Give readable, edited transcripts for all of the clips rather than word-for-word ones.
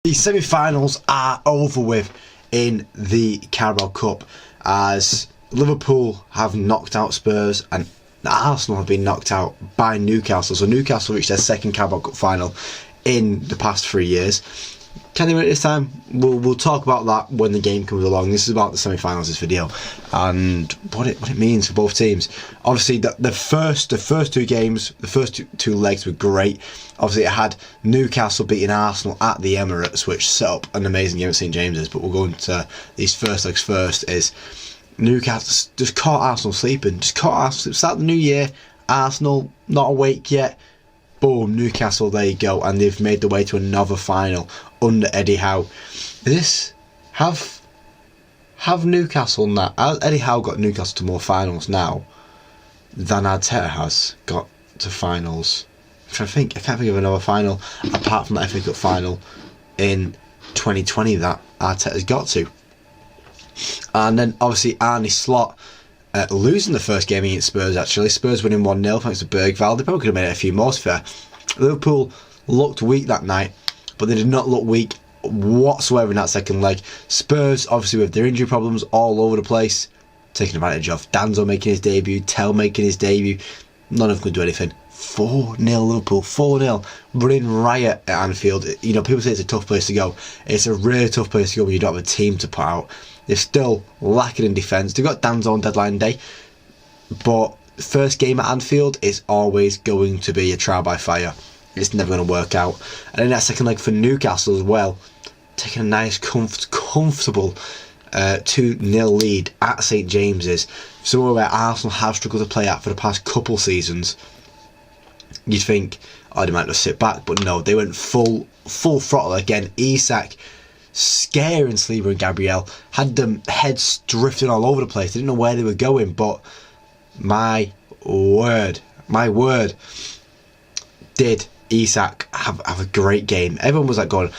The semi-finals are over with in the Carabao Cup as Liverpool have knocked out Spurs and Arsenal have been knocked out by Newcastle. So Newcastle reached their second Carabao Cup final in the past 3 years. Can they win it this time? We'll talk about that when the game comes along. This is about the semi-finals, this video, and what it means for both teams. Obviously, the first two games, the first two legs were great. Obviously, it had Newcastle beating Arsenal at the Emirates, which set up an amazing game at St James's. But we'll go into these first legs first. Is Newcastle just caught Arsenal sleeping? Just caught Arsenal. Start the new year, Arsenal not awake yet. Boom, Newcastle, there you go, and they've made their way to another final under Eddie Howe. Have Newcastle now? Has Eddie Howe got Newcastle to more finals now than Arteta has got to finals? I'm trying to think. I can't think of another final apart from the FA Cup final in 2020 that Arteta's got to. And then obviously Arne Slot losing the first game against Spurs. Actually, Spurs winning 1-0 thanks to Bergvall. They probably could have made it a few more, to be fair. Liverpool looked weak that night, but they did not look weak whatsoever in that second leg. Spurs, obviously with their injury problems all over the place, taking advantage of. Danzo making his debut, Tell making his debut. None of them could do anything. 4-0 Liverpool, 4-0, running riot at Anfield. You know, people say it's a tough place to go. It's a really tough place to go when you don't have a team to put out. They're still lacking in defence. They've got Danzo on deadline day, but the first game at Anfield is always going to be a trial by fire. It's never going to work out. And then that second leg for Newcastle as well, taking a nice comfortable 2-0 lead at St James's, somewhere where Arsenal have struggled to play at for the past couple seasons. You'd think, oh, they might just sit back, but no, they went full throttle again. Isak scaring Saliba and Gabriel, had them heads drifting all over the place. They didn't know where they were going, but my word, did Isak have a great game. Everyone was like going,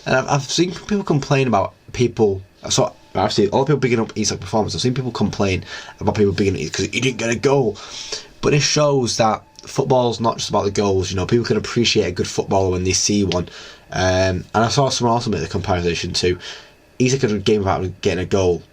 and I've seen people complain about people. So I've seen all people bigging up Isak's performance. I've seen people complain about people bigging it because he didn't get a goal, but it shows that football's not just about the goals. You know, people can appreciate a good footballer when they see one. And I saw someone also make the comparison to Isak had a game about getting a goal.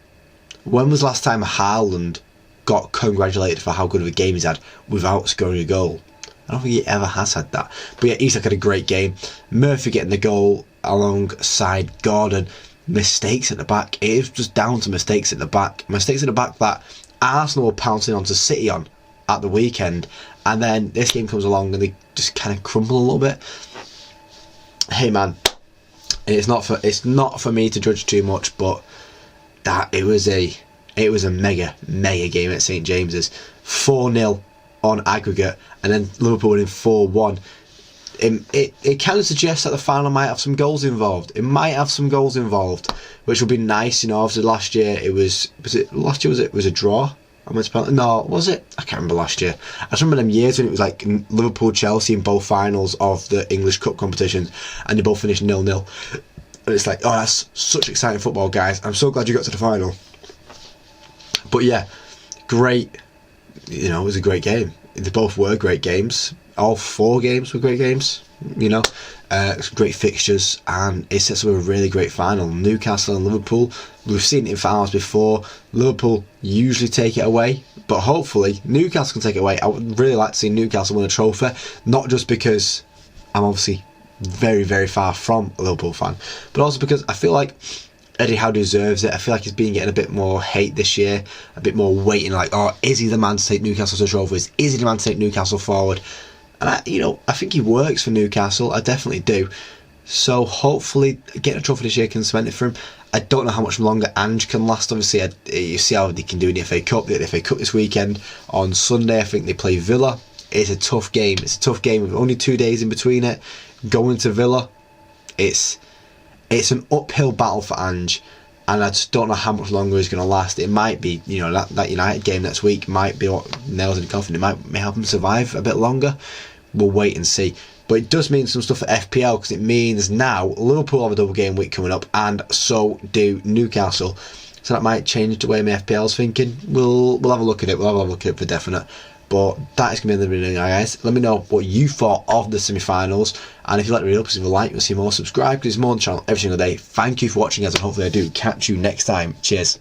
When was the last time Haaland got congratulated for how good of a game he's had without scoring a goal? I don't think he ever has had that. But yeah, Isak had a great game. Murphy getting the goal alongside Gordon. Mistakes at the back. It is just down to mistakes at the back. Mistakes at the back that Arsenal were pouncing onto City on at the weekend. And then this game comes along and they just kind of crumble a little bit. Hey man, it's not for me to judge too much, but that it was a mega game at St James's. 4-0 on aggregate, and then Liverpool winning 4-1. It kind of suggests that the final might have some goals involved. It might have some goals involved, which would be nice. You know, obviously last year it was a draw. No, was it? I can't remember last year. I just remember them years when it was like Liverpool, Chelsea in both finals of the English Cup competitions, and they both finished 0-0. And it's like, oh, that's such exciting football, guys. I'm so glad you got to the final. But yeah, great. You know, it was a great game. They both were great games. All 4 games were great games. You know, great fixtures, and it sets up a really great final. Newcastle and Liverpool, we've seen it in finals before. Liverpool usually take it away, but hopefully Newcastle can take it away. I would really like to see Newcastle win a trophy, not just because I'm obviously very, very far from a Liverpool fan, but also because I feel like Eddie Howe deserves it. I feel like he's been getting a bit more hate this year, a bit more waiting, like, oh, is he the man to take Newcastle to trophies? Is he the man to take Newcastle forward? And I think he works for Newcastle. I definitely do. So hopefully getting a trophy this year can cement it for him. I don't know how much longer Ange can last. Obviously, you see how they can do in the FA Cup. They get the FA Cup this weekend. On Sunday, I think they play Villa. It's a tough game. It's a tough game with only 2 days in between it. Going to Villa, it's an uphill battle for Ange. And I just don't know how much longer it's going to last. It might be, you know, that United game next week might be what nails in the coffin. It may help him survive a bit longer. We'll wait and see. But it does mean some stuff for FPL, because it means now Liverpool have a double game week coming up, and so do Newcastle. So that might change the way my FPL's thinking. We'll have a look at it. We'll have a look at it for definite. But that is going to be the video, guys. Let me know what you thought of the semi-finals, and if you like the video, please leave a like, you'll see more, subscribe, because there's more on the channel every single day. Thank you for watching, guys, and hopefully I do catch you next time. Cheers.